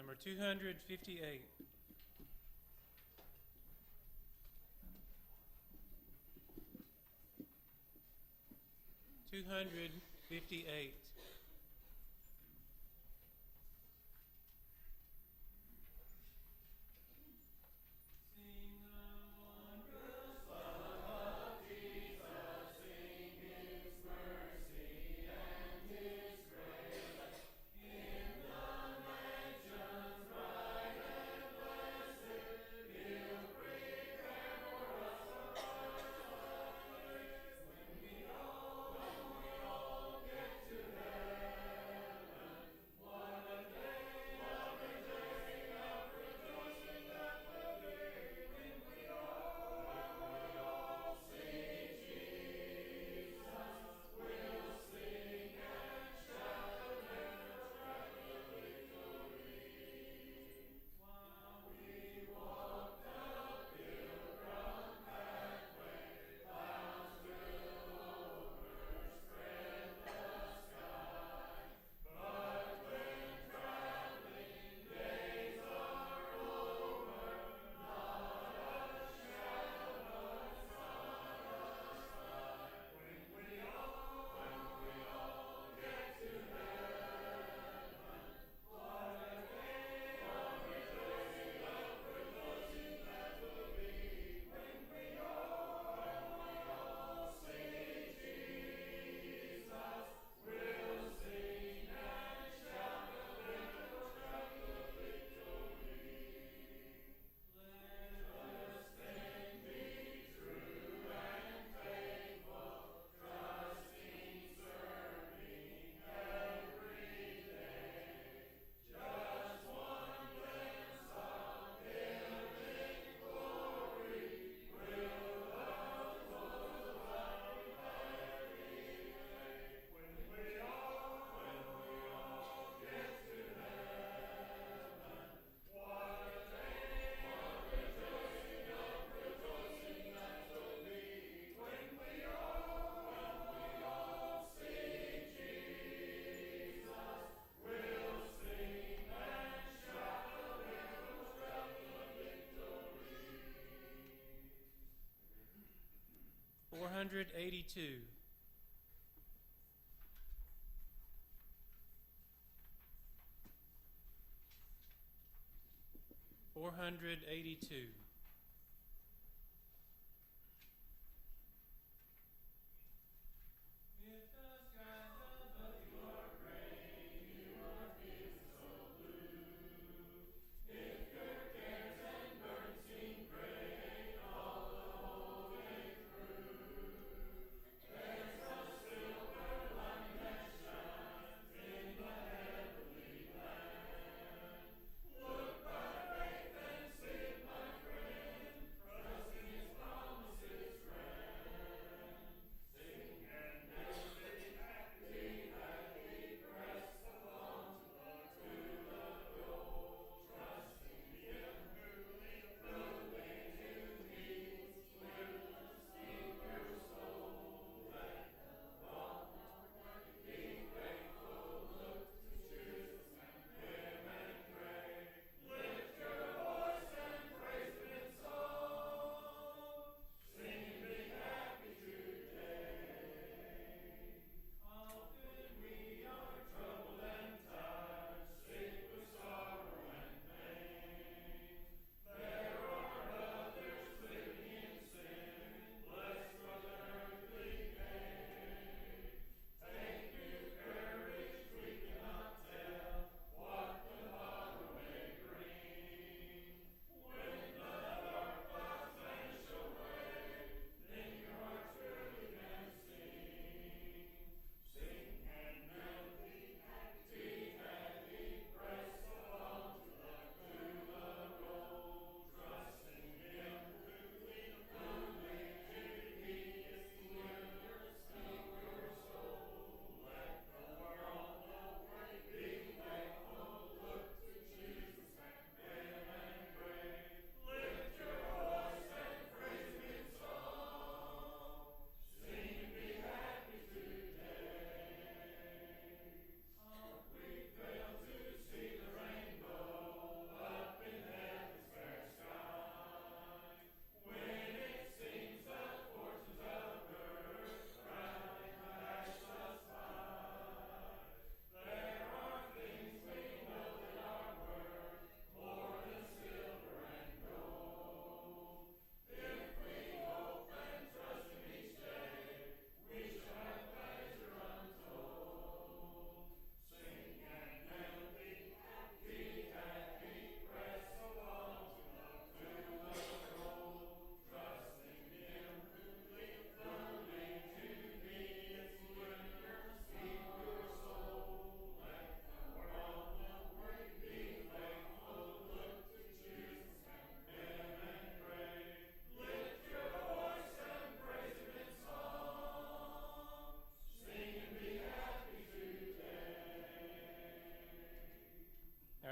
Number 258. $258. $482. $482.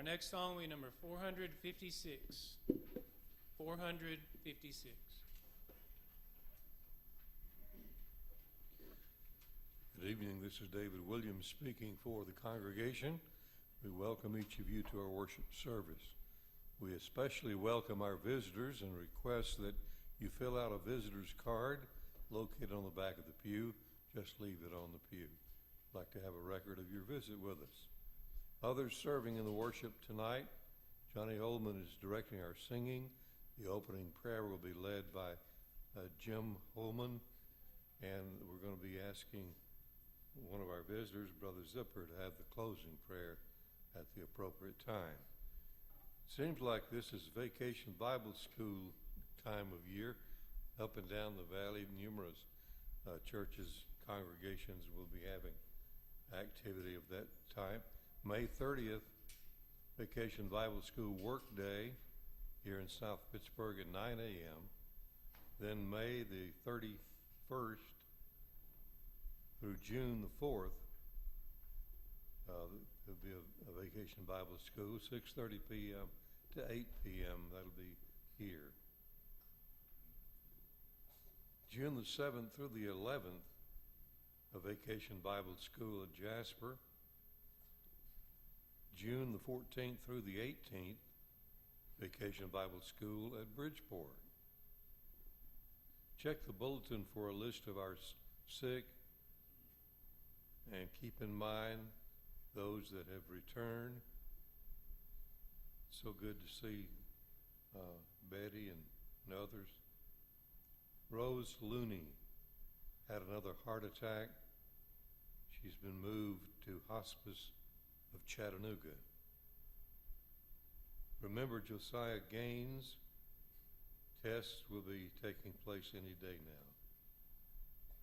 Our next song will be number 456. 456. Good evening. This is David Williams speaking for the congregation. We welcome each of you to our worship service. We especially welcome our visitors and request that you fill out a visitor's card located on the back of the pew. Just leave it on the pew. I'd like to have a record of your visit with us. Others serving in the worship tonight, Johnny Oldman is directing our singing. The opening prayer will be led by Jim Holman, and we're going to be asking one of our visitors, Brother Zipper, to have the closing prayer at the appropriate time. Seems like this is Vacation Bible School time of year. Up and down the valley, numerous churches, congregations will be having activity of that type. May 30th, Vacation Bible School Work Day here in South Pittsburgh at 9 a.m. Then May the 31st through June the 4th, there'll be a Vacation Bible School, 6:30 p.m. to 8 p.m. That'll be here. June the 7th through the 11th, a Vacation Bible School at Jasper. June the 14th through the 18th, Vacation Bible School at Bridgeport. Check the bulletin for a list of our sick, and keep in mind those that have returned. So good to see Betty and others. Rose Looney had another heart attack. She's been moved to hospice of Chattanooga. Remember Josiah Gaines. Tests will be taking place any day now.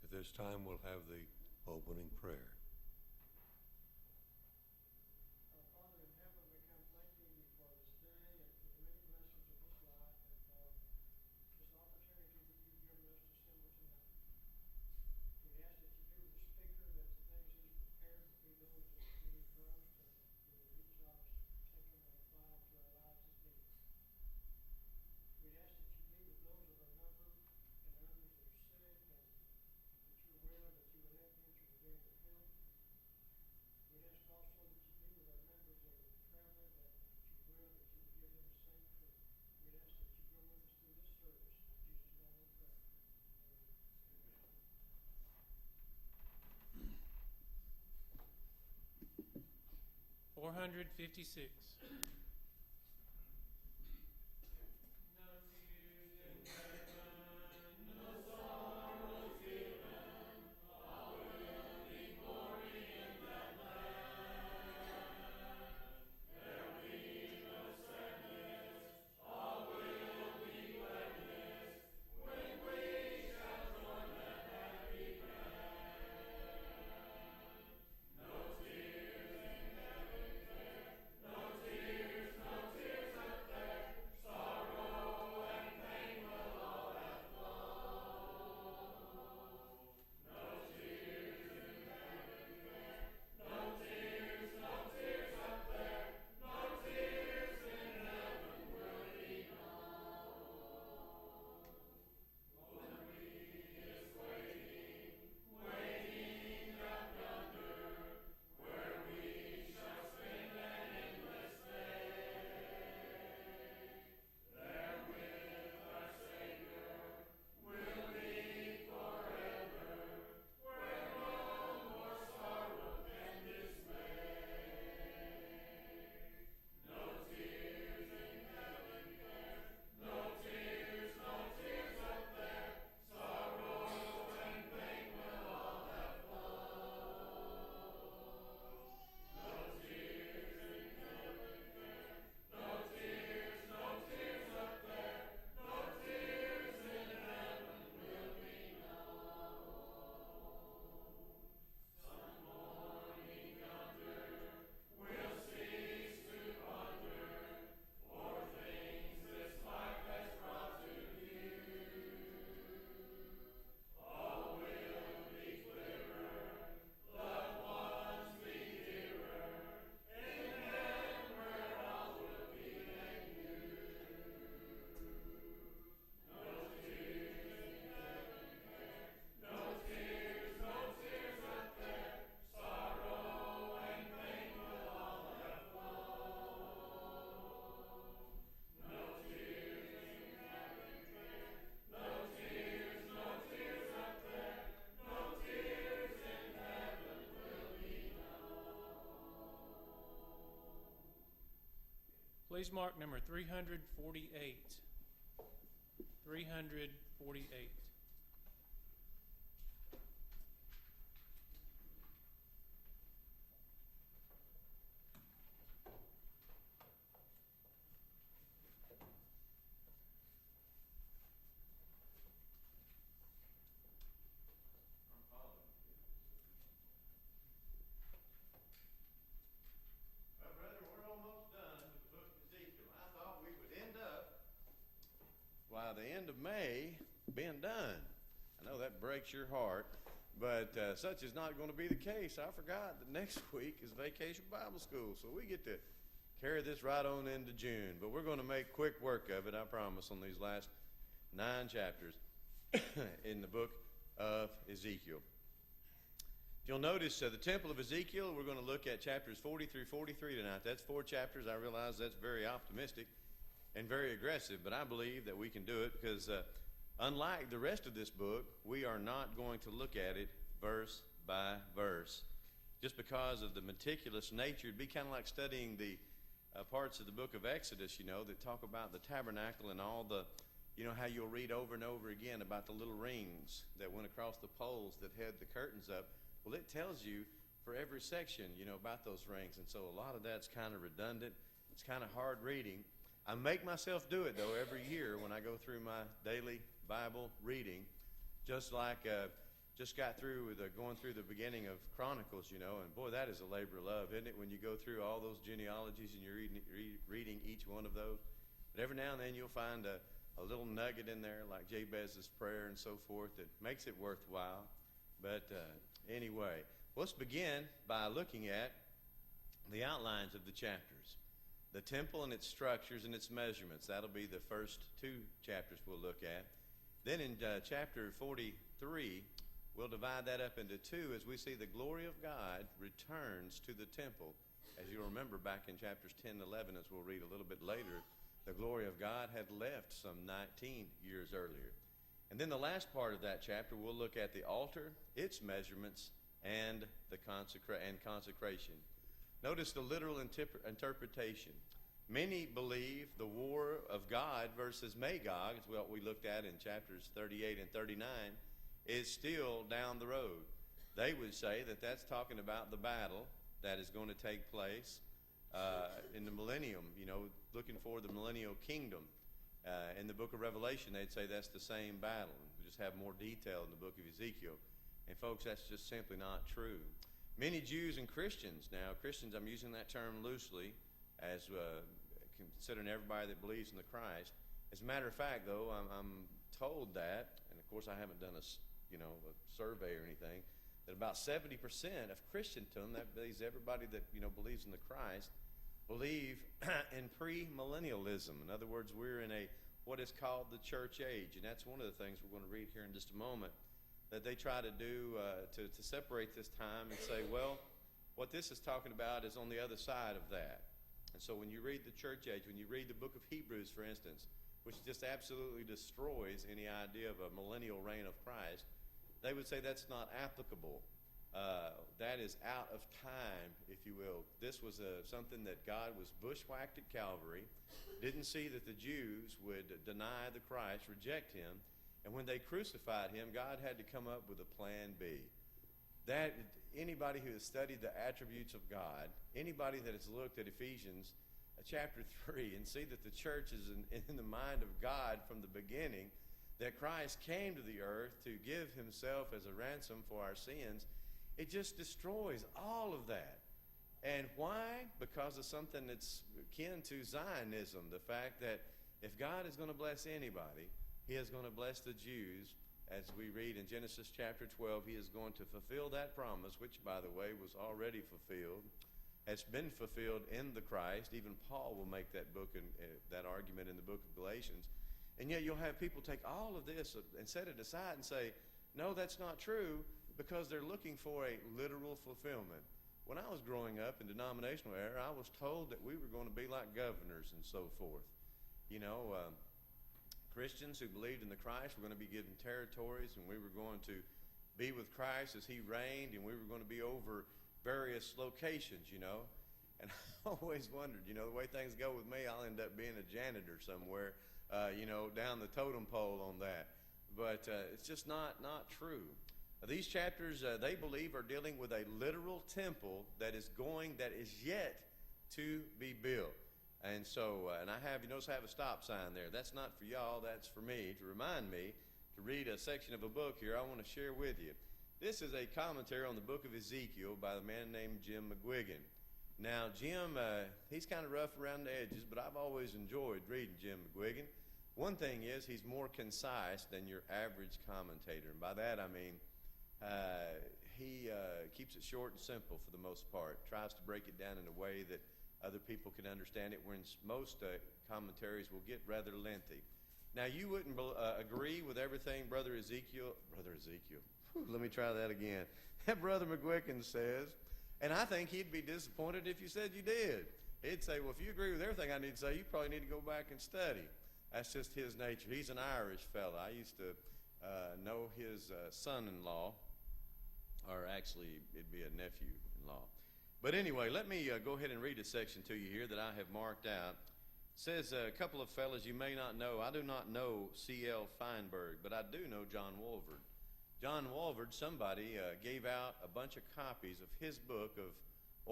At this time, we'll have the opening prayer. $456. No tears Please mark number 348. 348. Well, brother, we're almost done with the book of Ezekiel. I thought we would end up by the end of May being done. I know that breaks your heart, but such is not going to be the case. I forgot that next week is Vacation Bible School, so we get to carry this right on into June. But we're going to make quick work of it, I promise, on these last 9 chapters in the book of Ezekiel. You'll notice the Temple of Ezekiel, we're going to look at chapters 40 through 43 tonight. That's 4 chapters. I realize that's very optimistic and very aggressive, but I believe that we can do it because unlike the rest of this book, we are not going to look at it verse by verse. Just because of the meticulous nature, it'd be kind of like studying the parts of the book of Exodus, that talk about the tabernacle and all the, how you'll read over and over again about the little rings that went across the poles that had the curtains up. Well, it tells you for every section, about those rings. And so a lot of that's kind of redundant. It's kind of hard reading. I make myself do it, though, every year when I go through my daily Bible reading, just like just got through with going through the beginning of Chronicles, and boy, that is a labor of love, isn't it, when you go through all those genealogies and you're reading each one of those. But every now and then you'll find a little nugget in there, like Jabez's prayer and so forth, that makes it worthwhile. But anyway, let's begin by looking at the outlines of the chapters. The temple and its structures and its measurements. That'll be the first 2 chapters we'll look at. Then in chapter 43, we'll divide that up into 2 as we see the glory of God returns to the temple. As you'll remember back in chapters 10 and 11, as we'll read a little bit later, the glory of God had left some 19 years earlier. And then the last part of that chapter, we'll look at the altar, its measurements, and the consecration. Notice the literal interpretation. Many believe the war of God versus Magog, is what we looked at in chapters 38 and 39, is still down the road. They would say that that's talking about the battle that is going to take place in the millennium, looking for the millennial kingdom. In the book of Revelation, they'd say that's the same battle. We just have more detail in the book of Ezekiel. And folks, that's just simply not true. Many Jews and Christians, now Christians, I'm using that term loosely as considering everybody that believes in the Christ. As a matter of fact, though, I'm told that, and of course I haven't done a survey or anything, that about 70% of Christendom, that means everybody that believes in the Christ, believe in premillennialism. In other words, we're in what is called the church age, and that's one of the things we're going to read here in just a moment, that they try to do to separate this time and say, well, what this is talking about is on the other side of that. And so when you read the church age, when you read the book of Hebrews, for instance, which just absolutely destroys any idea of a millennial reign of Christ, they would say that's not applicable. That is out of time, if you will. This was something that God was bushwhacked at Calvary, didn't see that the Jews would deny the Christ, reject him, and when they crucified him, God had to come up with a plan B. That anybody who has studied the attributes of God, anybody that has looked at Ephesians chapter 3 and see that the church is in the mind of God from the beginning, that Christ came to the earth to give himself as a ransom for our sins, it just destroys all of that. And why? Because of something that's akin to Zionism, the fact that if God is going to bless anybody, he is going to bless the Jews. As we read in Genesis chapter 12, he is going to fulfill that promise, which, by the way, was already fulfilled, has been fulfilled in the Christ. Even Paul will make that argument in the book of Galatians. And yet you'll have people take all of this and set it aside and say, no, that's not true, because they're looking for a literal fulfillment. When I was growing up in denominational era, I was told that we were going to be like governors and so forth. Christians who believed in the Christ were going to be given territories, and we were going to be with Christ as he reigned, and we were going to be over various locations, And I always wondered, the way things go with me, I'll end up being a janitor somewhere, down the totem pole on that. But it's just not true. These chapters, they believe, are dealing with a literal temple that is yet to be built. And so, and you notice I have a stop sign there. That's not for y'all, that's for me, to remind me to read a section of a book here I want to share with you. This is a commentary on the book of Ezekiel by a man named Jim McGuigan. Now, Jim, he's kind of rough around the edges, but I've always enjoyed reading Jim McGuigan. One thing is he's more concise than your average commentator. And by that I mean he keeps it short and simple for the most part, tries to break it down in a way that other people can understand it, whereas most commentaries will get rather lengthy. Now, you wouldn't agree with everything Brother Ezekiel, let me try that again. Brother McGuigan says, and I think he'd be disappointed if you said you did. He'd say, well, if you agree with everything I need to say, you probably need to go back and study. That's just his nature. He's an Irish fella. I used to know his son-in-law, or actually it'd be a nephew-in-law. But anyway, let me go ahead and read a section to you here that I have marked out. It says, a couple of fellas you may not know. I do not know C.L. Feinberg, but I do know John Walvoord. John Walvoord, somebody gave out a bunch of copies of his book of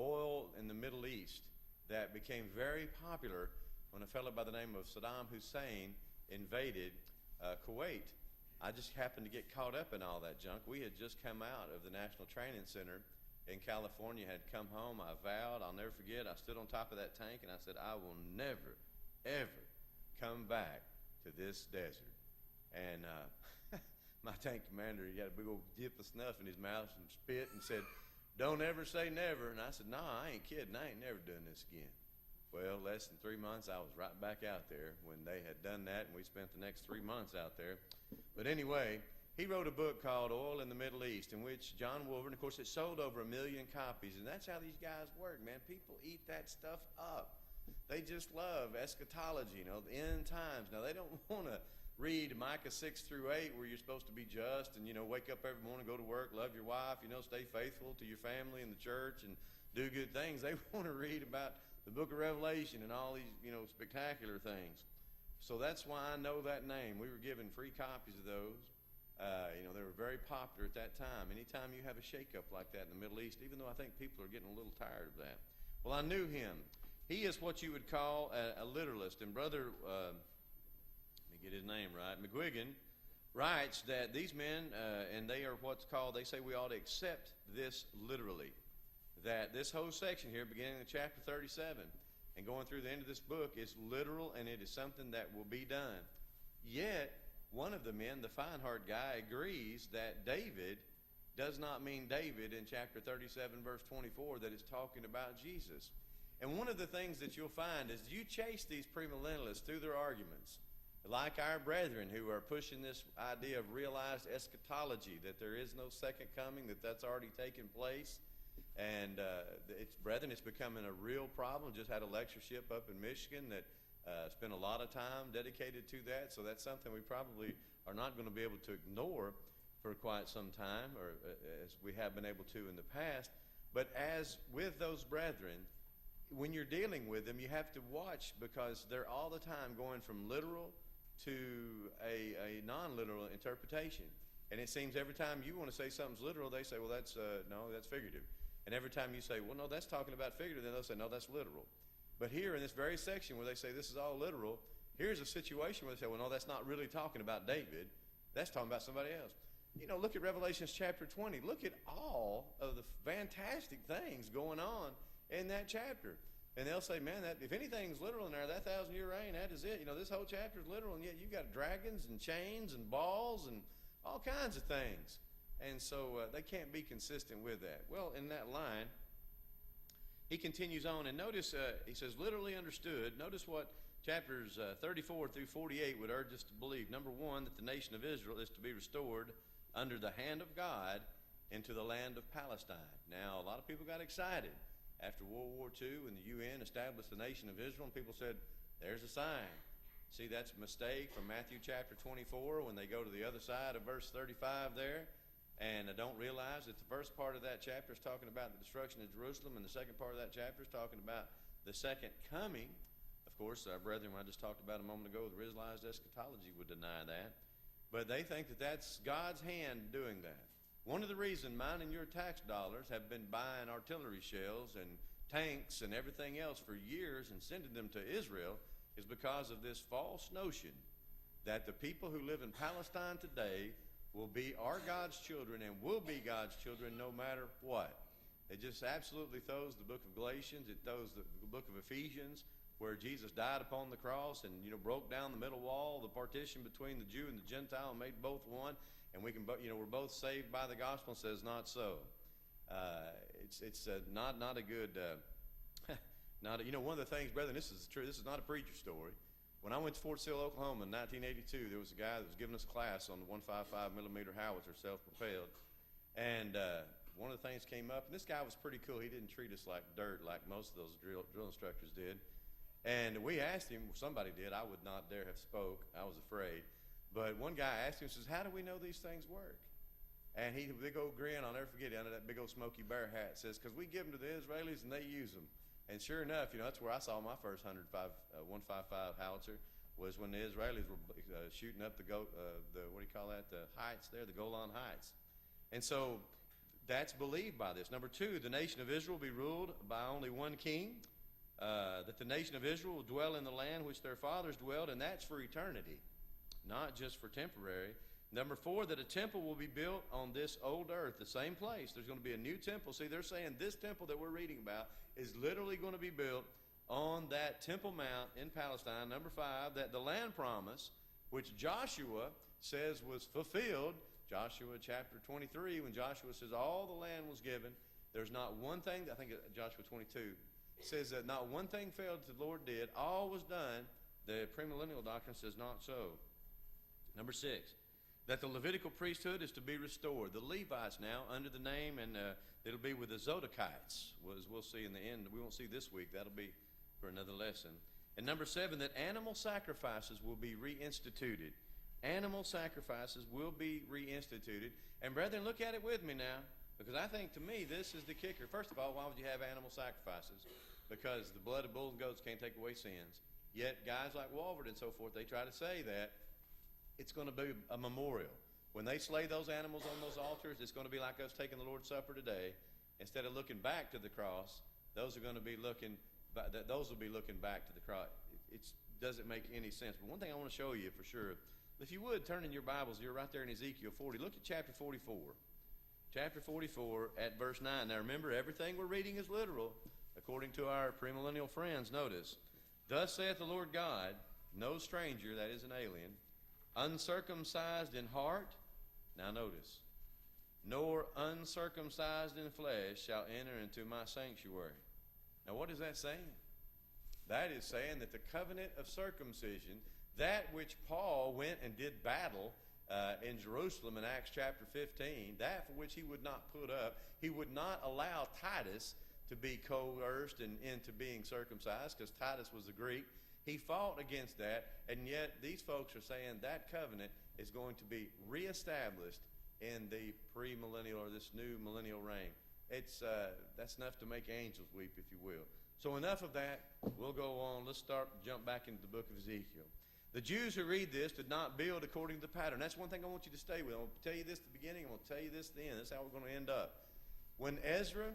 Oil in the Middle East that became very popular when a fellow by the name of Saddam Hussein invaded Kuwait. I just happened to get caught up in all that junk. We had just come out of the National Training Center in California, had come home. I vowed, I'll never forget, I stood on top of that tank and I said, I will never, ever come back to this desert. And my tank commander, he had a big old dip of snuff in his mouth and spit and said, don't ever say never. And I said, no, I ain't kidding. I ain't never doing this again. Well, less than 3 months, I was right back out there when they had done that, and we spent the next 3 months out there. But anyway, he wrote a book called Oil in the Middle East, in which John Walvoord, of course, it sold over 1 million copies, and that's how these guys work, man. People eat that stuff up. They just love eschatology, the end times. Now, they don't want to read Micah 6-8, where you're supposed to be just and, wake up every morning, go to work, love your wife, stay faithful to your family and the church and do good things. They want to read about the book of Revelation and all these, spectacular things. So that's why I know that name. We were given free copies of those. They were very popular at that time. Anytime you have a shakeup like that in the Middle East, even though I think people are getting a little tired of that. Well, I knew him. He is what you would call a literalist. And Brother, let me get his name right, McGuigan writes that these men, and they are what's called, they say we ought to accept this literally. That this whole section here, beginning in chapter 37 and going through the end of this book, is literal, and it is something that will be done. Yet, one of the men, the Feinhardt guy, agrees that David does not mean David in chapter 37, verse 24, that it's talking about Jesus. And one of the things that you'll find is you chase these premillennialists through their arguments, like our brethren who are pushing this idea of realized eschatology, that there is no second coming, that's already taken place. And it's becoming a real problem. Just had a lectureship up in Michigan that spent a lot of time dedicated to that. So that's something we probably are not going to be able to ignore for quite some time, or as we have been able to in the past. But as with those brethren, when you're dealing with them, you have to watch, because they're all the time going from literal to a non-literal interpretation. And it seems every time you want to say something's literal, they say, well, that's figurative. And every time you say, well, no, that's talking about figurative, then they'll say, no, that's literal. But here in this very section where they say this is all literal, here's a situation where they say, well, no, that's not really talking about David. That's talking about somebody else. Look at Revelation chapter 20. Look at all of the fantastic things going on in that chapter. And they'll say, man, that if anything's literal in there, that 1,000-year reign, that is it. This whole chapter is literal, and yet you've got dragons and chains and balls and all kinds of things. And so they can't be consistent with that. Well, in that line, he continues on, and notice, he says, literally understood. Notice what chapters 34 through 48 would urge us to believe. Number one, that the nation of Israel is to be restored under the hand of God into the land of Palestine. Now, a lot of people got excited after World War II when the UN established the nation of Israel, and people said, there's a sign. See, that's a mistake from Matthew chapter 24 when they go to the other side of verse 35 there. and don't realize that the first part of that chapter is talking about the destruction of Jerusalem, and the second part of that chapter is talking about the second coming. Of course, our brethren, when I just talked about a moment ago, the Rizalized eschatology would deny that. But they think that that's God's hand doing that. One of the reasons mine and your tax dollars have been buying artillery shells and tanks and everything else for years and sending them to Israel is because of this false notion that the people who live in Palestine today will be our God's children and will be God's children no matter what. It just absolutely throws the book of Galatians, it throws the book of Ephesians, where Jesus died upon the cross and, broke down the middle wall, the partition between the Jew and the Gentile, and made both one. And we can, we're both saved by the gospel. Says not so. It's not a good. One of the things, brethren, this is true. This is not a preacher story. When I went to Fort Sill, Oklahoma in 1982, there was a guy that was giving us a class on the 155 millimeter howitzer, self-propelled, and one of the things came up. And this guy was pretty cool. He didn't treat us like dirt, like most of those drill instructors did. And we asked him, somebody did, I would not dare have spoke, I was afraid. But one guy asked him, says, how do we know these things work? And he, big old grin, I'll never forget it, under that big old Smokey Bear hat, says, because we give them to the Israelis and they use them. And sure enough, that's where I saw my first 155 howitzer, was when the Israelis were shooting up the heights there, the Golan Heights. And so that's believed by this. Number two, the nation of Israel will be ruled by only one king. That the nation of Israel will dwell in the land which their fathers dwelled, and that's for eternity, not just for temporary. Number four, that a temple will be built on this old earth, the same place. There's going to be a new temple. See, they're saying this temple that we're reading about is literally going to be built on that Temple Mount in Palestine. Number five, that the land promise, which Joshua says was fulfilled, Joshua chapter 23, when Joshua says all the land was given, there's not one thing, I think Joshua 22, says that not one thing failed that the Lord did. All was done. The premillennial doctrine says not so. Number six, that the Levitical priesthood is to be restored. The Levites now under the name, and it'll be with the Zodokites, as we'll see in the end. We won't see this week. That'll be for another lesson. And number seven, that animal sacrifices will be reinstituted. Animal sacrifices will be reinstituted. And brethren, look at it with me now. Because I think, to me, this is the kicker. First of all, why would you have animal sacrifices? Because the blood of bulls and goats can't take away sins. Yet guys like Walford and so forth, they try to say that it's going to be a memorial. When they slay those animals on those altars, it's going to be like us taking the Lord's Supper today. Instead of looking back to the cross, those will be looking back to the cross. It doesn't make any sense. But one thing I want to show you for sure, if you would, turn in your Bibles. You're right there in Ezekiel 40. Look at chapter 44. Chapter 44 at verse 9. Now remember, everything we're reading is literal, according to our premillennial friends. Notice, thus saith the Lord God, no stranger, that is an alien, uncircumcised in heart, now notice, nor uncircumcised in flesh shall enter into my sanctuary. Now what is that saying? That is saying that the covenant of circumcision, that which Paul went and did battle in Jerusalem in Acts chapter 15, that for which he would not put up, he would not allow Titus to be coerced into being circumcised, because Titus was a Greek. He fought against that, and yet these folks are saying that covenant is going to be reestablished in the premillennial, or this new millennial reign. That's enough to make angels weep, if you will. So enough of that. We'll go on. Let's jump back into the book of Ezekiel. The Jews who read this did not build according to the pattern. That's one thing I want you to stay with. I'm going to tell you this at the beginning. I'm going to tell you this at the end. That's how we're going to end up. When Ezra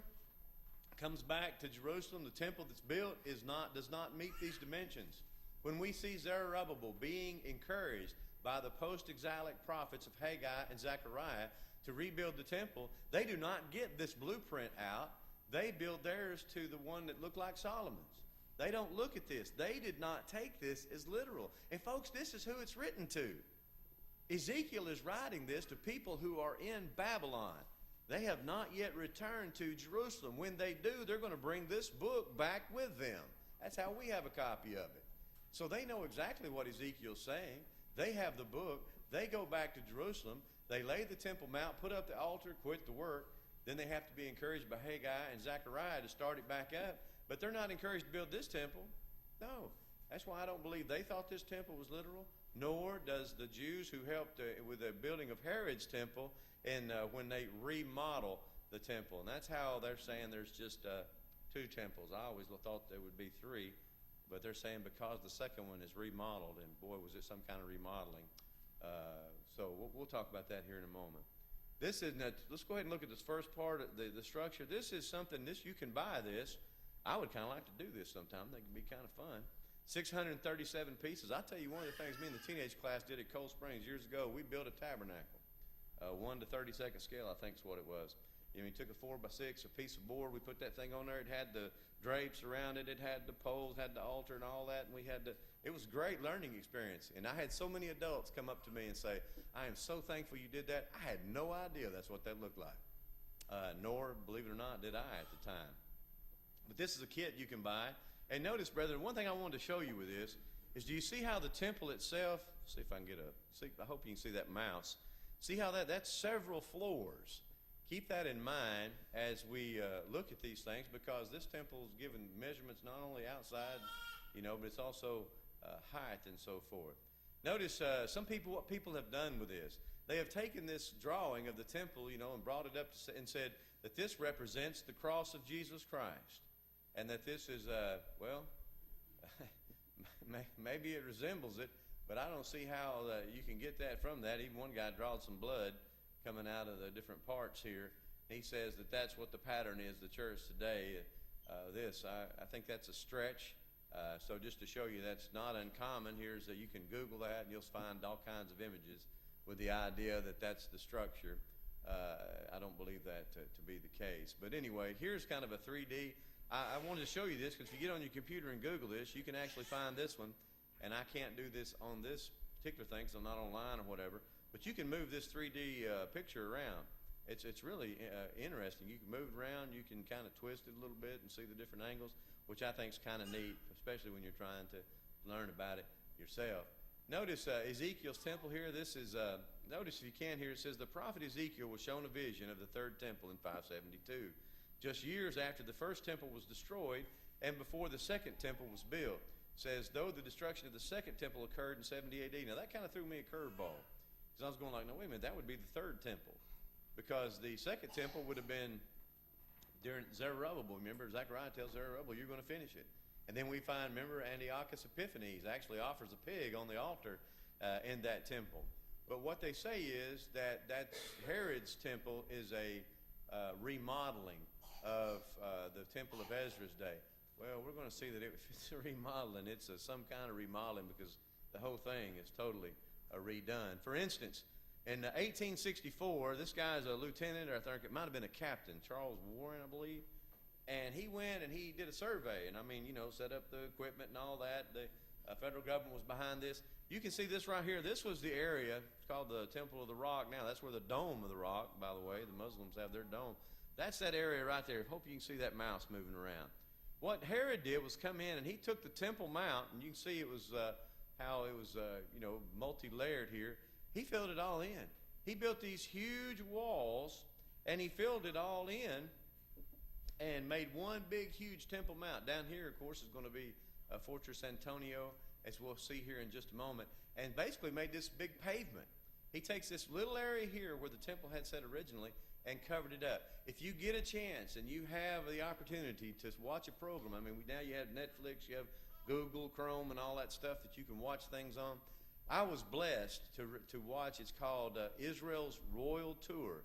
comes back to Jerusalem, the temple that's built does not meet these dimensions. When we see Zerubbabel being encouraged by the post-exilic prophets of Haggai and Zechariah to rebuild the temple, they do not get this blueprint out. They build theirs to the one that looked like Solomon's. They don't look at this. They did not take this as literal. And folks, this is who it's written to. Ezekiel is writing this to people who are in Babylon. They have not yet returned to Jerusalem. When they do, they're going to bring this book back with them. That's how we have a copy of it. So they know exactly what Ezekiel's saying. They have the book. They go back to Jerusalem. They lay the Temple Mount, put up the altar, quit the work. Then they have to be encouraged by Haggai and Zechariah to start it back up. But they're not encouraged to build this temple. No. That's why I don't believe they thought this temple was literal, nor does the Jews who helped with the building of Herod's temple when they remodel the temple. And that's how they're saying there's just two temples. I always thought there would be three, but they're saying because the second one is remodeled, and boy, was it some kind of remodeling. So we'll talk about that here in a moment. Let's go ahead and look at this first part of the structure. This is something, you can buy this. I would kind of like to do this sometime. I think it'd be kind of fun. 637 pieces. I'll tell you one of the things me and the teenage class did at Cold Springs years ago, we built a tabernacle. 1 to 32nd scale, I think is what it was. You know, we took a 4x6, a piece of board, we put that thing on there. It had the drapes around it, it had the poles, had the altar and all that, and it was a great learning experience. And I had so many adults come up to me and say, I am so thankful you did that. I had no idea that's what that looked like. Nor, believe it or not, did I at the time. But this is a kit you can buy. And notice, brethren, one thing I wanted to show you with this is, do you see how the temple itself, see if I can I hope you can see that mouse. See how that's several floors. Keep that in mind as we look at these things, because this temple is given measurements not only outside, but it's also height and so forth. Notice what people have done with this. They have taken this drawing of the temple, and brought it up and said that this represents the cross of Jesus Christ. And that this is, maybe it resembles it, but I don't see how you can get that from that. Even one guy drawed some blood coming out of the different parts here. He says that that's what the pattern is, the church today. I think that's a stretch. So just to show you that's not uncommon, here's you can Google that and you'll find all kinds of images with the idea that that's the structure. I don't believe that to be the case. But anyway, here's kind of a 3D. I wanted to show you this because if you get on your computer and Google this, you can actually find this one. And I can't do this on this particular thing because I'm not online or whatever. But you can move this 3D picture around. It's really interesting. You can move it around. You can kind of twist it a little bit and see the different angles, which I think is kind of neat, especially when you're trying to learn about it yourself. Notice Ezekiel's temple here. This is, notice if you can here, it says, the prophet Ezekiel was shown a vision of the third temple in 572. Just years after the first temple was destroyed and before the second temple was built. It says, though the destruction of the second temple occurred in 70 AD. Now, that kind of threw me a curveball. Because I was going like, no, wait a minute, that would be the third temple. Because the second temple would have been during Zerubbabel. Remember, Zechariah tells Zerubbabel, you're going to finish it. And then we find, remember, Antiochus Epiphanes actually offers a pig on the altar in that temple. But what they say is that Herod's temple is a remodeling of the temple of Ezra's day. Well, we're going to see that if it's a remodeling, it's some kind of remodeling because the whole thing is totally redone. For instance, in 1864, this guy's a lieutenant, or I think it might have been a captain, Charles Warren, I believe, and he went and he did a survey, and set up the equipment and all that. The federal government was behind this. You can see this right here. This was the area. It's called the Temple of the Rock now. That's where the Dome of the Rock, by the way. The Muslims have their dome. That's that area right there. Hope you can see that mouse moving around. What Herod did was come in and he took the Temple Mount, and you can see it was how it was multi-layered here. He filled it all in. He built these huge walls, and he filled it all in and made one big, huge Temple Mount. Down here, of course, is going to be Fortress Antonio, as we'll see here in just a moment, and basically made this big pavement. He takes this little area here where the temple had sat originally and covered it up. If you get a chance and you have the opportunity to watch a program, now you have Netflix, you have Google, Chrome, and all that stuff that you can watch things on. I was blessed to watch. It's called Israel's Royal Tour,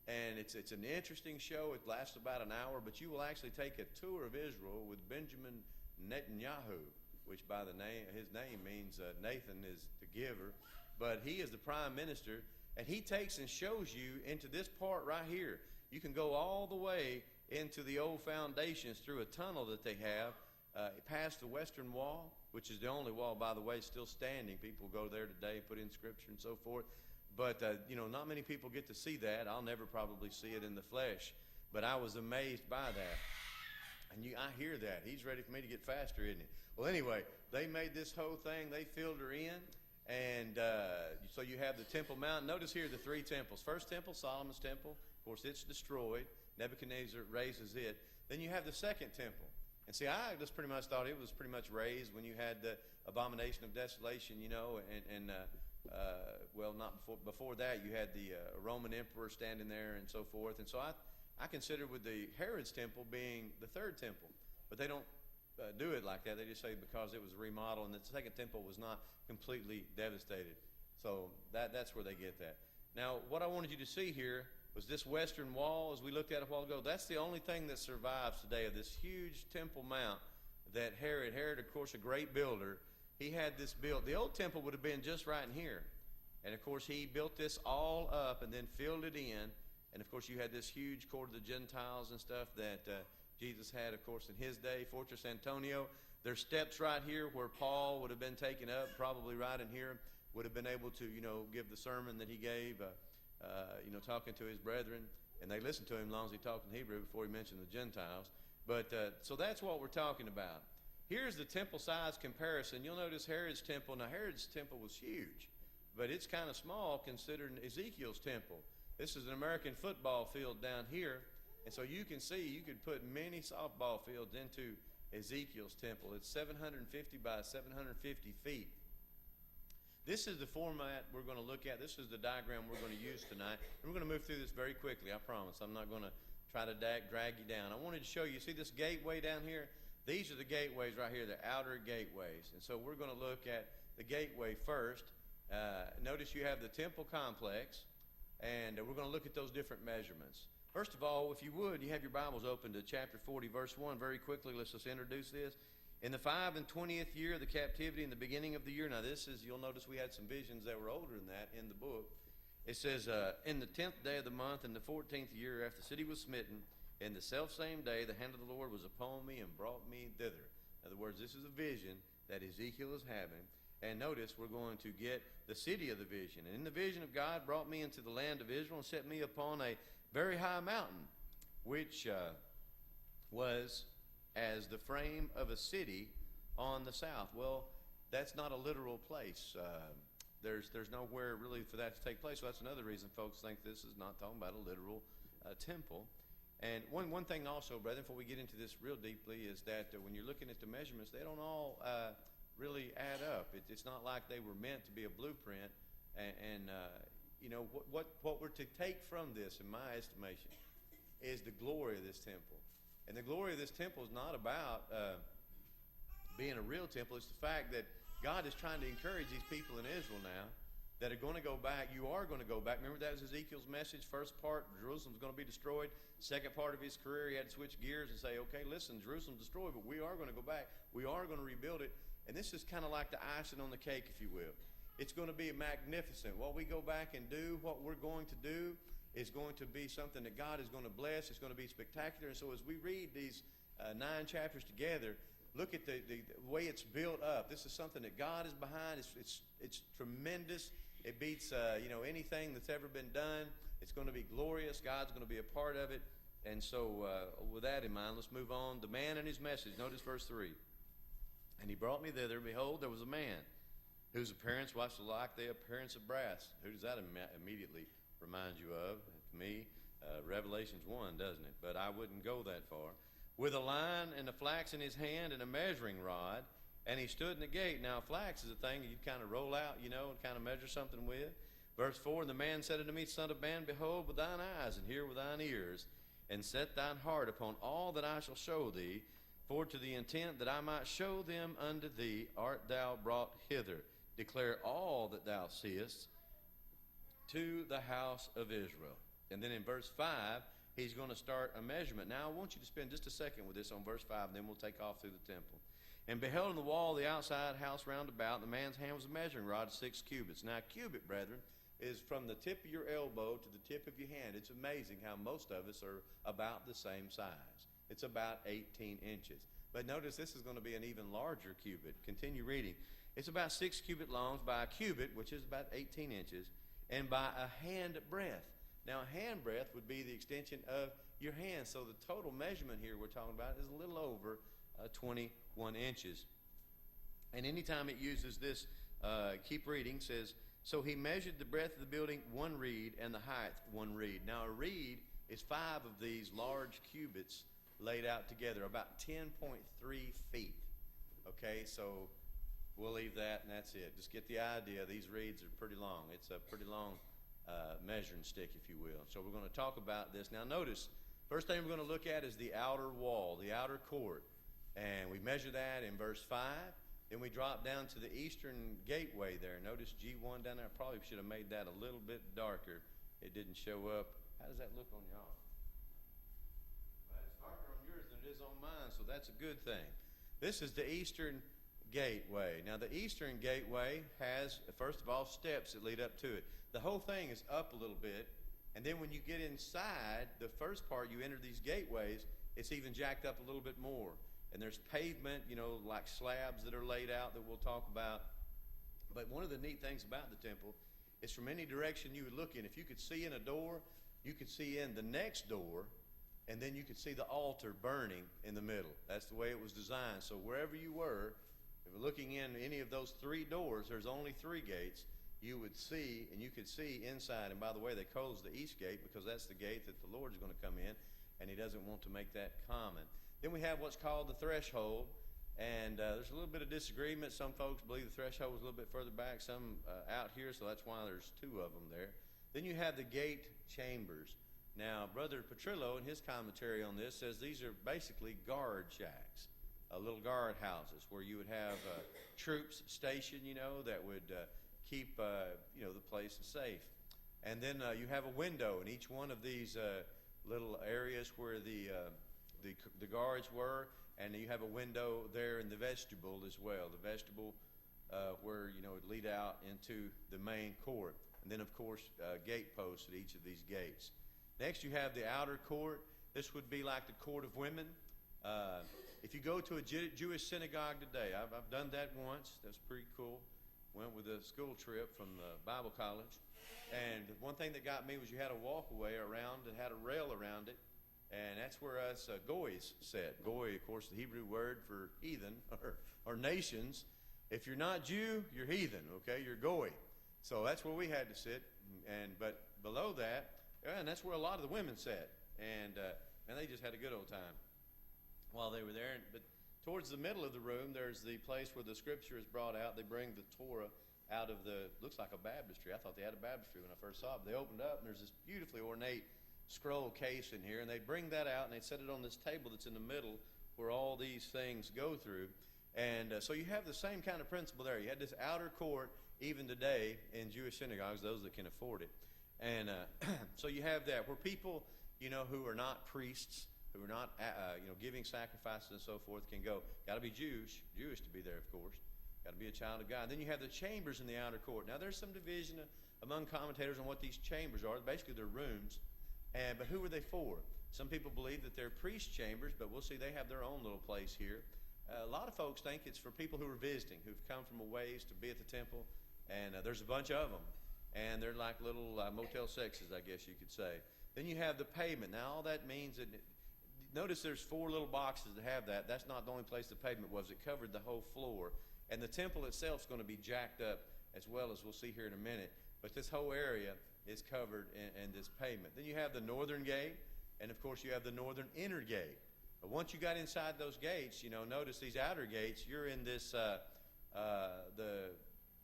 and it's an interesting show. It lasts about an hour, but you will actually take a tour of Israel with Benjamin Netanyahu, which by his name means Nathan is the giver, but he is the prime minister. And he takes and shows you into this part right here. You can go all the way into the old foundations through a tunnel that they have past the Western Wall, which is the only wall, by the way, still standing. People go there today, put in scripture and so forth. But, not many people get to see that. I'll never probably see it in the flesh. But I was amazed by that. And I hear that. He's ready for me to get faster, isn't he? Well, anyway, they made this whole thing. They filled her in. And so you have the Temple Mount. Notice here the three temples. First temple, Solomon's temple. Of course, it's destroyed. Nebuchadnezzar raises it. Then you have the second temple. And see, I just pretty much thought it was pretty much raised when you had the abomination of desolation, and well, not before that, you had the Roman emperor standing there and so forth. And so I consider with the Herod's temple being the third temple. But they don't do it like that. They just say because it was remodeled and the second temple was not completely devastated. So that's where they get that. Now, what I wanted you to see here was this western wall, as we looked at a while ago. That's the only thing that survives today of this huge temple mount that Herod, of course, a great builder, he had this built. The old temple would have been just right in here. And, of course, he built this all up and then filled it in. And, of course, you had this huge court of the Gentiles and stuff that Jesus had, of course, in his day, Fortress Antonio. There's steps right here where Paul would have been taken up, probably right in here, would have been able to, give the sermon that he gave, talking to his brethren. And they listened to him as long as he talked in Hebrew before he mentioned the Gentiles. But so that's what we're talking about. Here's the temple size comparison. You'll notice Herod's temple. Now, Herod's temple was huge, but it's kind of small considering Ezekiel's temple. This is an American football field down here. And so you can see you could put many softball fields into Ezekiel's temple. It's 750 by 750 feet. This is the format we're going to look at. This is the diagram we're going to use tonight. And we're going to move through this very quickly, I promise. I'm not going to try to drag you down. I wanted to show you, see this gateway down here? These are the gateways right here, the outer gateways. And so we're going to look at the gateway first. Notice you have the temple complex, and we're going to look at those different measurements. First of all, if you would, you have your Bibles open to chapter 40, verse 1. Very quickly, let's just introduce this. In the 5 and 20th year of the captivity, in the beginning of the year. Now this is, you'll notice we had some visions that were older than that in the book. It says, in the 10th day of the month, in the 14th year, after the city was smitten, in the selfsame day, the hand of the Lord was upon me and brought me thither. In other words, this is a vision that Ezekiel is having. And notice we're going to get the city of the vision. And in the vision of God brought me into the land of Israel and set me upon a very high mountain, which was as the frame of a city on the south. Well, that's not a literal place. There's nowhere really for that to take place. So that's another reason folks think this is not talking about a literal temple. And one thing also, brethren, before we get into this real deeply, is that when you're looking at the measurements, they don't all really add up. It's not like they were meant to be a blueprint. What we're to take from this, in my estimation, is the glory of this temple. And the glory of this temple is not about being a real temple. It's the fact that God is trying to encourage these people in Israel now that are going to go back. You are going to go back. Remember, that was Ezekiel's message. First part, Jerusalem's going to be destroyed. Second part of his career, he had to switch gears and say, okay, listen, Jerusalem's destroyed, but we are going to go back. We are going to rebuild it. And this is kind of like the icing on the cake, if you will. It's going to be magnificent. What we go back and do, what we're going to do, is going to be something that God is going to bless. It's going to be spectacular. And so as we read these 9 chapters together, look at the way it's built up. This is something that God is behind. It's tremendous. It beats anything that's ever been done. It's going to be glorious. God's going to be a part of it. And so with that in mind, let's move on. The man and his message. Notice verse 3. And he brought me thither, and behold, there was a man whose appearance was like the appearance of brass. Who does that immediately remind you of? To me, Revelations 1, doesn't it? But I wouldn't go that far. With a line and a flax in his hand and a measuring rod, and he stood in the gate. Now, flax is a thing you'd kind of roll out, and kind of measure something with. Verse 4, and the man said unto me, Son of man, behold with thine eyes, and hear with thine ears, and set thine heart upon all that I shall show thee, for to the intent that I might show them unto thee art thou brought hither. Declare all that thou seest to the house of Israel. And then in verse 5, he's going to start a measurement. Now, I want you to spend just a second with this on verse 5, and then we'll take off through the temple. And beheld in the wall the outside house round about, and the man's hand was a measuring rod of 6 cubits. Now, a cubit, brethren, is from the tip of your elbow to the tip of your hand. It's amazing how most of us are about the same size. It's about 18 inches. But notice this is going to be an even larger cubit. Continue reading. It's about 6 cubit long by a cubit, which is about 18 inches, and by a hand breadth. Now, a hand breadth would be the extension of your hand. So the total measurement here we're talking about is a little over 21 inches. And anytime it uses this, keep reading, says, so he measured the breadth of the building 1 reed and the height 1 reed. Now, a reed is 5 of these large cubits laid out together, about 10.3 feet. Okay, so we'll leave that, and that's it. Just get the idea. These reeds are pretty long. It's a pretty long measuring stick, if you will. So we're going to talk about this. Now notice, first thing we're going to look at is the outer wall, the outer court. And we measure that in verse 5. Then we drop down to the eastern gateway there. Notice G1 down there. I probably should have made that a little bit darker. It didn't show up. How does that look on y'all? Well, it's darker on yours than it is on mine, so that's a good thing. This is the eastern gateway. Now, the eastern gateway has, first of all, steps that lead up to it. The whole thing is up a little bit, and then when you get inside, the first part you enter these gateways, it's even jacked up a little bit more. And there's pavement, like slabs that are laid out that we'll talk about. But one of the neat things about the temple is from any direction you would look in, if you could see in a door, you could see in the next door, and then you could see the altar burning in the middle. That's the way it was designed. So wherever you were, if you're looking in any of those 3 doors, there's only 3 gates, you would see, and you could see inside. And by the way, they closed the east gate because that's the gate that the Lord is going to come in, and he doesn't want to make that common. Then we have what's called the threshold, and there's a little bit of disagreement. Some folks believe the threshold was a little bit further back, some out here, so that's why there's 2 of them there. Then you have the gate chambers. Now, Brother Petrillo, in his commentary on this, says these are basically guard shacks, little guard houses where you would have troops stationed, that would keep, the place safe. And then you have a window in each one of these little areas where the guards were, and you have a window there in the vestibule as well. The vestibule where it would lead out into the main court, and then of course gate posts at each of these gates. Next, you have the outer court. This would be like the court of women. If you go to a Jewish synagogue today, I've done that once. That's pretty cool. Went with a school trip from the Bible college, and one thing that got me was you had a walkway around that had a rail around it. And that's where us goys sat. Goy, of course, the Hebrew word for heathen or nations. If you're not Jew, you're heathen, okay? You're goy. So that's where we had to sit. But below that, and that's where a lot of the women sat. And they just had a good old time while they were there. But towards the middle of the room, there's the place where the scripture is brought out. They bring the Torah out of looks like a baptistry. I thought they had a baptistry when I first saw it. They opened up, and there's this beautifully ornate scroll case in here, and they bring that out and they set it on this table that's in the middle where all these things go through. And so you have the same kind of principle there. You had this outer court even today in Jewish synagogues, those that can afford it. And so you have that where people, who are not priests, who are not, giving sacrifices and so forth can go. Got to be Jewish to be there, of course. Got to be a child of God. Then you have the chambers in the outer court. Now there's some division among commentators on what these chambers are. Basically they're rooms. But who are they for? Some people believe that they're priest chambers, but we'll see they have their own little place here. A lot of folks think it's for people who are visiting, who've come from a ways to be at the temple, and there's a bunch of them. And they're like little Motel 6s, I guess you could say. Then you have the pavement. Now all that means that, notice there's 4 little boxes that have that. That's not the only place the pavement was. It covered the whole floor. And the temple itself is going to be jacked up as well, as we'll see here in a minute. But this whole area is covered in this pavement. Then you have the northern gate, and of course you have the northern inner gate. But once you got inside those gates, notice these outer gates, you're in this,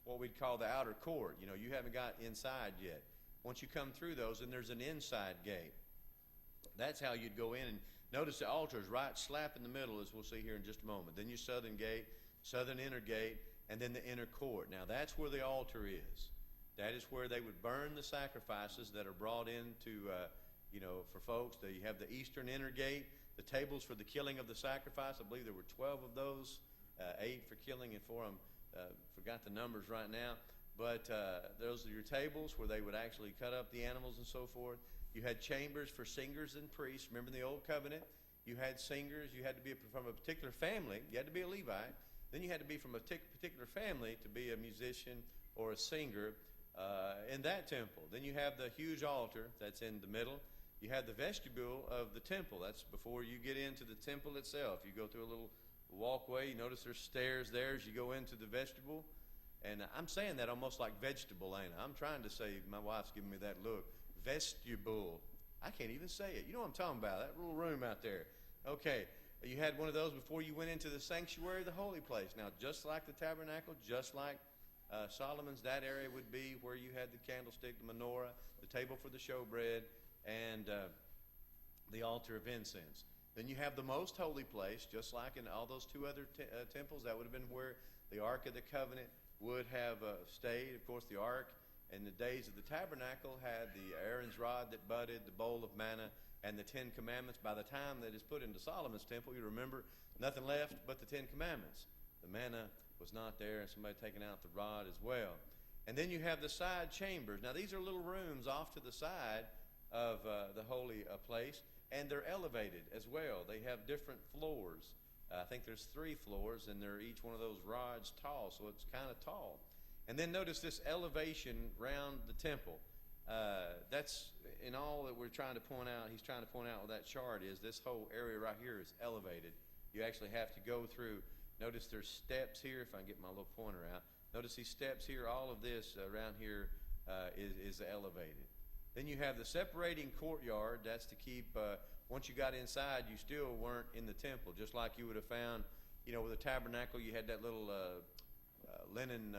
what we'd call the outer court. You haven't got inside yet. Once you come through those, then there's an inside gate. That's how you'd go in, and notice the altar is right slap in the middle, as we'll see here in just a moment. Then your southern gate, southern inner gate, and then the inner court. Now that's where the altar is. That is where they would burn the sacrifices that are brought into, for folks. You have the eastern inner gate, the tables for the killing of the sacrifice. I believe there were 12 of those, 8 for killing and 4 forgot the numbers right now. But those are your tables where they would actually cut up the animals and so forth. You had chambers for singers and priests. Remember in the Old Covenant? You had singers. You had to be from a particular family. You had to be a Levite. Then you had to be from a particular family to be a musician or a singer in that temple. Then you have the huge altar that's in the middle. You have the vestibule of the temple. That's before you get into the temple itself. You go through a little walkway. You notice there's stairs there as you go into the vestibule. And I'm saying that almost like vegetable, ain't I? I'm trying to say, my wife's giving me that look. Vestibule. I can't even say it. You know what I'm talking about, that little room out there. Okay. you had one of those before you went into the sanctuary, the holy place. Now, just like the tabernacle, just like Solomon's, that area would be where you had the candlestick, the menorah, the table for the showbread, and the altar of incense. Then you have the most holy place, just like in all those two other temples. That would have been where the Ark of the Covenant would have stayed. Of course, the Ark in the days of the tabernacle had the Aaron's rod that budded, the bowl of manna, and the Ten Commandments. By the time that is put into Solomon's temple, you remember, nothing left but the Ten Commandments. The manna was not there, and somebody taken out the rod as well. And then you have the side chambers. Now, these are little rooms off to the side of the holy place, and they're elevated as well. They have different floors. I think there's 3 floors, and they're each one of those rods tall, so it's kind of tall. And then notice this elevation round the temple. That's in all that we're trying to point out. He's trying to point out with that chart is this whole area right here is elevated. You actually have to go through. Notice there's steps here. If I can get my little pointer out. Notice these steps here. All of this around here is elevated. Then you have the separating courtyard. That's to keep, once you got inside, you still weren't in the temple. Just like you would have found, with a tabernacle, you had that little linen,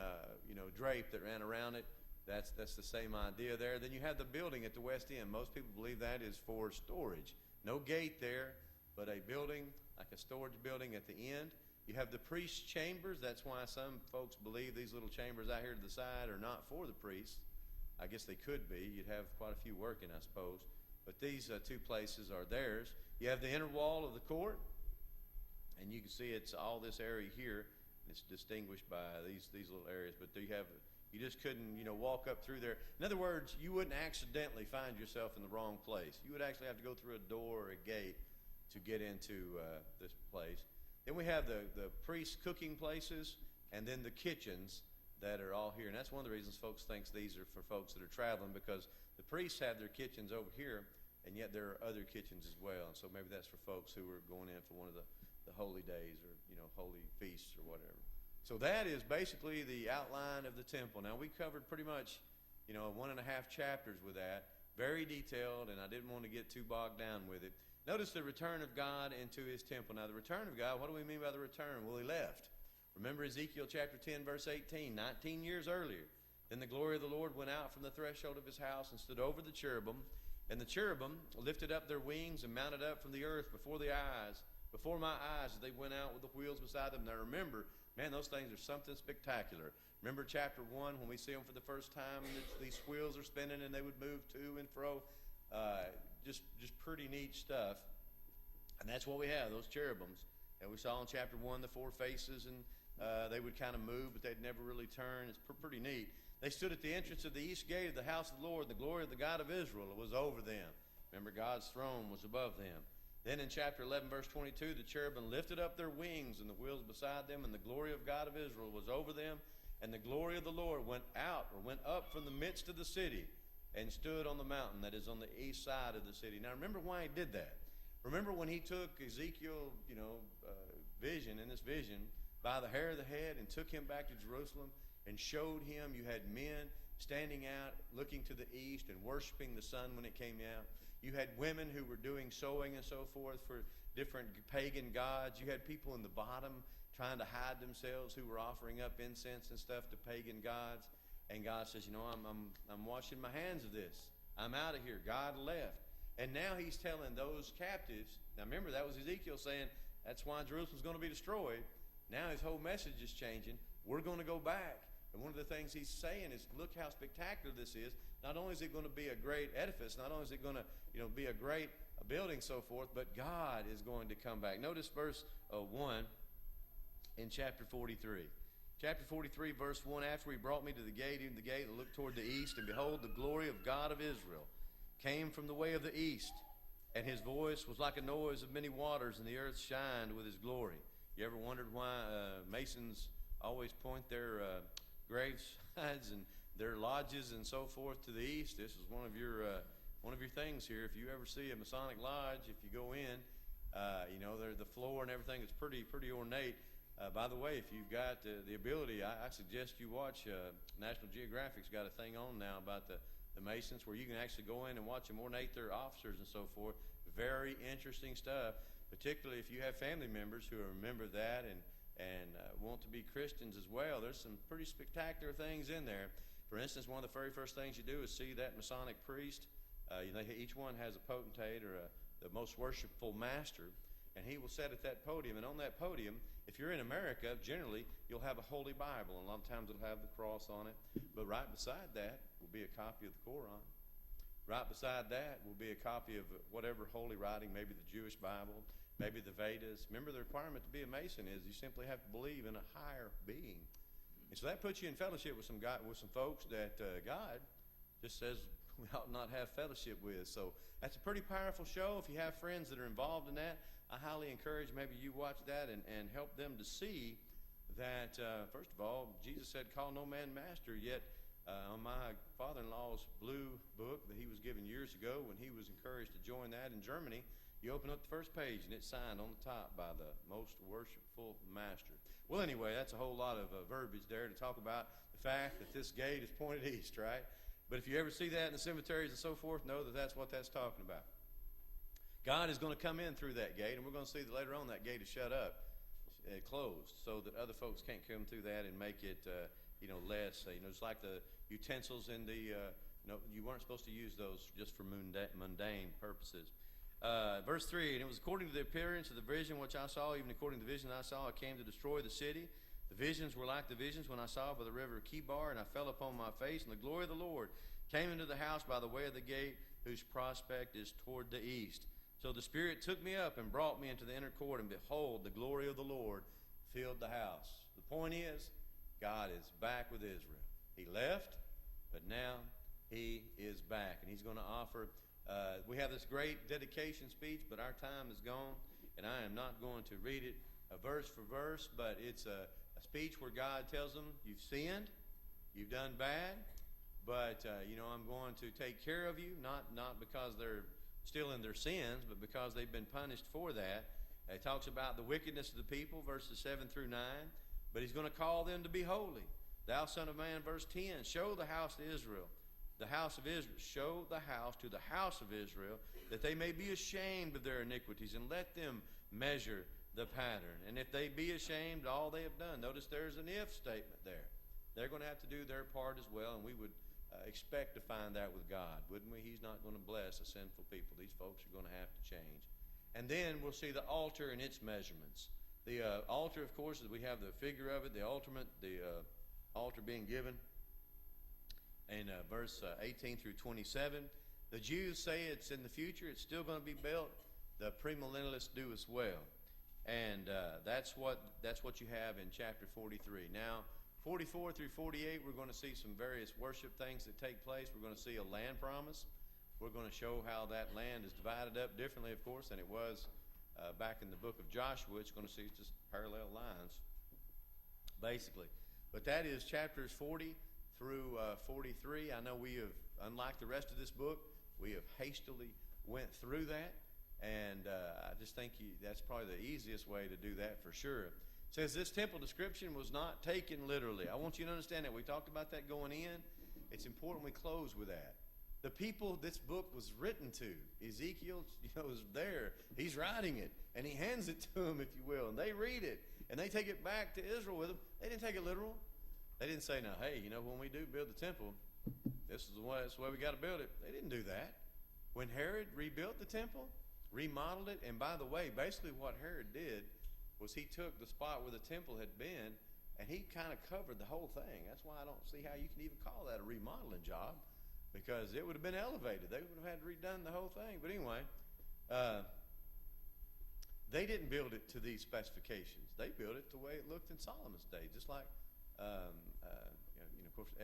drape that ran around it. That's the same idea there. Then you have the building at the west end. Most people believe that is for storage. No gate there, but a building, like a storage building at the end. You have the priest's chambers. That's why some folks believe these little chambers out here to the side are not for the priests. I guess they could be. You'd have quite a few working, I suppose. But these 2 places are theirs. You have the inner wall of the court, and you can see it's all this area here. It's distinguished by these little areas, but you just couldn't, walk up through there. In other words, you wouldn't accidentally find yourself in the wrong place. You would actually have to go through a door or a gate to get into this place. Then we have the priest's cooking places, and then the kitchens that are all here. And that's one of the reasons folks think these are for folks that are traveling, because the priests have their kitchens over here, and yet there are other kitchens as well. And so maybe that's for folks who are going in for one of the holy days or, holy feasts or whatever. So that is basically the outline of the temple. Now, we covered pretty much, 1.5 chapters with that. Very detailed, and I didn't want to get too bogged down with it. Notice the return of God into his temple. Now, the return of God, what do we mean by the return? Well, he left. Remember Ezekiel chapter 10, verse 18, 19 years earlier. Then the glory of the Lord went out from the threshold of his house and stood over the cherubim. And the cherubim lifted up their wings and mounted up from the earth before my eyes, as they went out with the wheels beside them. Now remember, man, those things are something spectacular. Remember chapter 1 when we see them for the first time, and these wheels are spinning and they would move to and fro. Just pretty neat stuff. And that's what we have, those cherubims. And we saw in chapter 1 the 4 faces, and they would kind of move, but they'd never really turn. It's pretty neat. They stood at the entrance of the east gate of the house of the Lord. The glory of the God of Israel was over them. Remember, God's throne was above them. Then in chapter 11, verse 22, the cherubim lifted up their wings and the wheels beside them, and the glory of God of Israel was over them. And the glory of the Lord went up from the midst of the city and stood on the mountain that is on the east side of the city. Now remember why he did that. Remember when he took Ezekiel, vision, in this vision, by the hair of the head and took him back to Jerusalem and showed him you had men standing out looking to the east and worshiping the sun when it came out. You had women who were doing sewing and so forth for different pagan gods. You had people in the bottom trying to hide themselves who were offering up incense and stuff to pagan gods. And God says, I'm washing my hands of this. I'm out of here. God left. And now he's telling those captives, now remember that was Ezekiel saying that's why Jerusalem's going to be destroyed. Now his whole message is changing. We're going to go back. And one of the things he's saying is, look how spectacular this is. Not only is it going to be a great edifice, not only is it going to be a great building, so forth, but God is going to come back. Notice verse 1 in chapter 43. Chapter 43, verse 1, after he brought me to the gate, even the gate that looked toward the east, and behold, the glory of God of Israel came from the way of the east, and his voice was like a noise of many waters, and the earth shined with his glory. You ever wondered why Masons always point their gravesides and their lodges and so forth to the east? This is one of your things here. If you ever see a Masonic lodge, if you go in, the floor and everything is pretty ornate. By the way, if you've got the ability, I suggest you watch National Geographic's got a thing on now about the Masons where you can actually go in and watch them ornate their officers and so forth. Very interesting stuff. particularly if you have family members who remember that and want to be Christians as well. There's some pretty spectacular things in there. For instance, one of the very first things you do is see that Masonic priest. Each one has a potentate or the most worshipful master, and he will sit at that podium. And on that podium, if you're in America, generally you'll have a Holy Bible, and a lot of times it'll have the cross on it. But right beside that will be a copy of the Quran. Right beside that will be a copy of whatever holy writing, maybe the Jewish Bible, maybe the Vedas. Remember, the requirement to be a Mason is you simply have to believe in a higher being. And so that puts you in fellowship with some folks that God just says we ought not have fellowship with. So that's a pretty powerful show. If you have friends that are involved in that, I highly encourage maybe you watch that and help them to see that, first of all, Jesus said, call no man master, yet on my father-in-law's blue book that he was given years ago when he was encouraged to join that in Germany, you open up the first page and it's signed on the top by the most worshipful master. Well, anyway, that's a whole lot of verbiage there to talk about the fact that this gate is pointed east, right? But if you ever see that in the cemeteries and so forth, know that that's what that's talking about. God is going to come in through that gate, and we're going to see that later on that gate is shut up, closed, so that other folks can't come through that and make it, less. It's like the utensils in the, you weren't supposed to use those just for mundane purposes. Verse 3, and it was according to the appearance of the vision which I saw, even according to the vision I saw, I came to destroy the city. The visions were like the visions when I saw by the river Kibar, and I fell upon my face, and the glory of the Lord came into the house by the way of the gate, whose prospect is toward the east. So the Spirit took me up and brought me into the inner court, and behold, the glory of the Lord filled the house. The point is, God is back with Israel. He left, but now he is back, and he's going to offer. We have this great dedication speech, but our time is gone, and I am not going to read it verse for verse, but it's a speech where God tells them, you've sinned, you've done bad, but I'm going to take care of you, not because they're still in their sins, but because they've been punished for that. It talks about the wickedness of the people, verses 7 through 9, but he's going to call them to be holy. Thou son of man, verse 10, show the house to Israel, show the house to the house of Israel, that they may be ashamed of their iniquities, and let them measure the pattern. And if they be ashamed of all they have done, notice there's an if statement there. They're going to have to do their part as well, and we would expect to find that with God, wouldn't we? He's not going to bless a sinful people. These folks are going to have to change. And then we'll see the altar and its measurements. The altar, of course, is we have the figure of it, the altar being given in verse 18 through 27. The Jews say it's in the future. It's still going to be built. The premillennialists do as well. And that's what you have in chapter 43. Now, 44 through 48, we're going to see some various worship things that take place. We're going to see a land promise. We're going to show how that land is divided up differently, of course, than it was back in the book of Joshua. It's going to see just parallel lines, basically. But that is chapters 40 through 43. I know we have, unlike the rest of this book, we have hastily went through that. And I just think that's probably the easiest way to do that for sure. It says this temple description was not taken literally. I want you to understand that. We talked about that going in. It's important we close with that. The people this book was written to, Ezekiel, is there. He's writing it, and he hands it to them, if you will, and they read it, and they take it back to Israel with them. They didn't take it literal. They didn't say, now, hey, when we do build the temple, this is the way we got to build it. They didn't do that. When Herod rebuilt the temple, remodeled it, and by the way, basically what Herod did was he took the spot where the temple had been, and he kind of covered the whole thing. That's why I don't see how you can even call that a remodeling job, because it would have been elevated. They would have had to redone the whole thing. But anyway, they didn't build it to these specifications. They built it the way it looked in Solomon's day, just like, of course,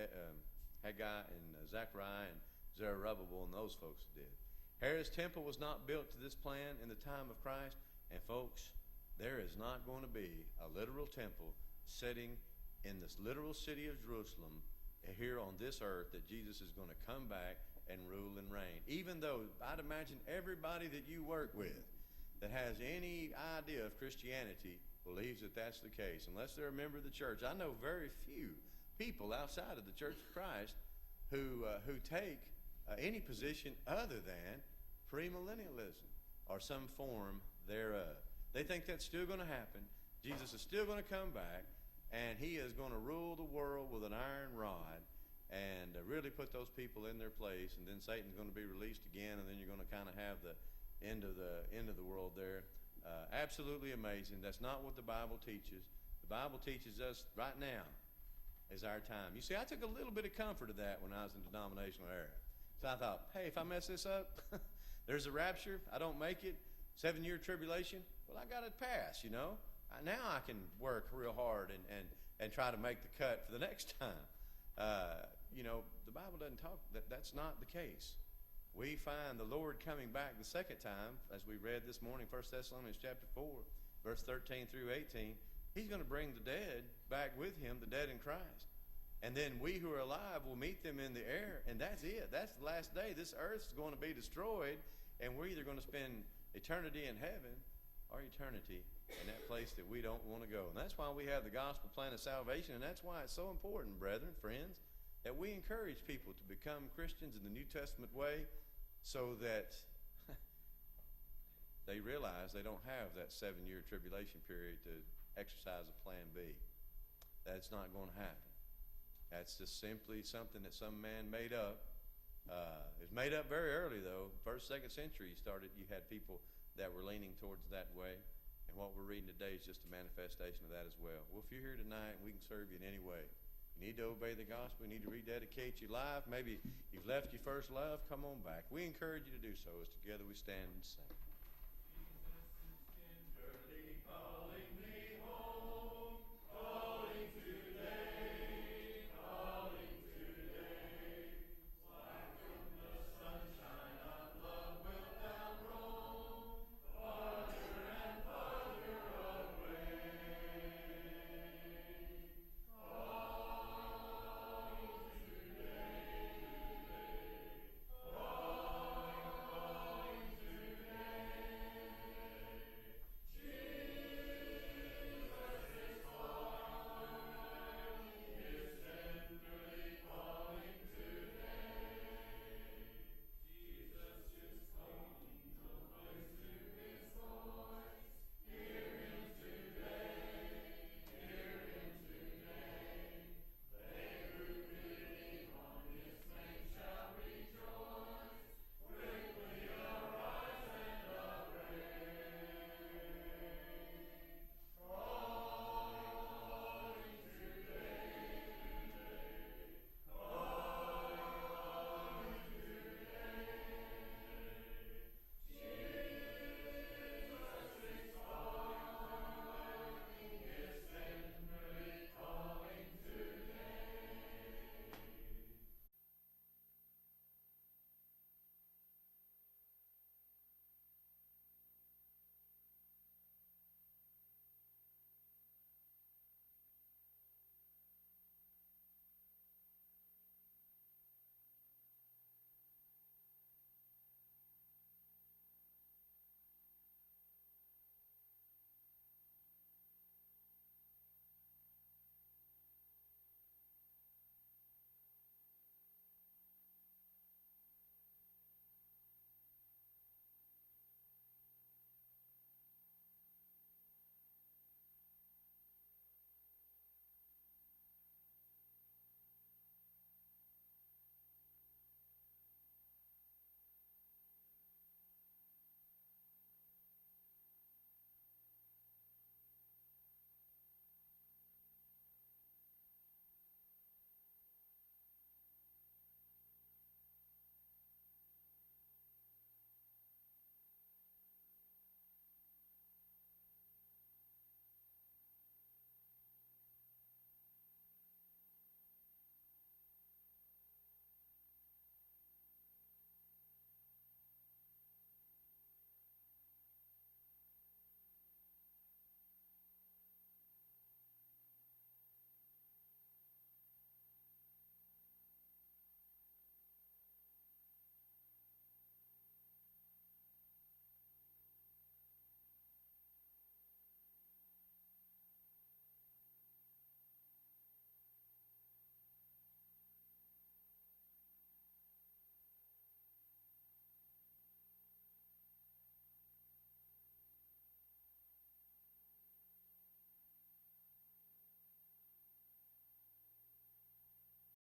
Haggai and Zechariah and Zerubbabel and those folks did. Herod's temple was not built to this plan in the time of Christ, and folks, there is not going to be a literal temple sitting in this literal city of Jerusalem here on this earth that Jesus is going to come back and rule and reign. Even though I'd imagine everybody that you work with that has any idea of Christianity believes that that's the case, unless they're a member of the church. I know very few people outside of the Church of Christ who take any position other than premillennialism or some form They think that's still going to happen. Jesus is still going to come back, and he is going to rule the world with an iron rod and really put those people in their place, and then Satan's going to be released again, and then you're going to kind of have the end of the world there. Absolutely amazing. That's not what the Bible teaches. The Bible teaches us right now is our time. You see, I took a little bit of comfort of that when I was in the denominational era. So I thought, hey, if I mess this up, there's a rapture, I don't make it, 7-year tribulation, well, I got it passed, you know. Now I can work real hard and try to make the cut for the next time. You know, the Bible doesn't talk that's not the case. We find the Lord coming back the second time, as we read this morning, 1 Thessalonians chapter 4, verse 13 through 18. He's going to bring the dead back with him, the dead in Christ. And then we who are alive will meet them in the air, and that's it. That's the last day. This earth's going to be destroyed, and we're either going to spend eternity in heaven or eternity in that place that we don't want to go. And that's why we have the gospel plan of salvation, and that's why it's so important, brethren, friends, that we encourage people to become Christians in the New Testament way so that they realize they don't have that 7-year tribulation period to exercise a plan B. That's not going to happen. That's just simply something that some man made up. It was made up very early, though. First, second century, you had people that were leaning towards that way. And what we're reading today is just a manifestation of that as well. Well, if you're here tonight, we can serve you in any way. You need to obey the gospel. You need to rededicate your life. Maybe you've left your first love. Come on back. We encourage you to do so as together we stand and sing.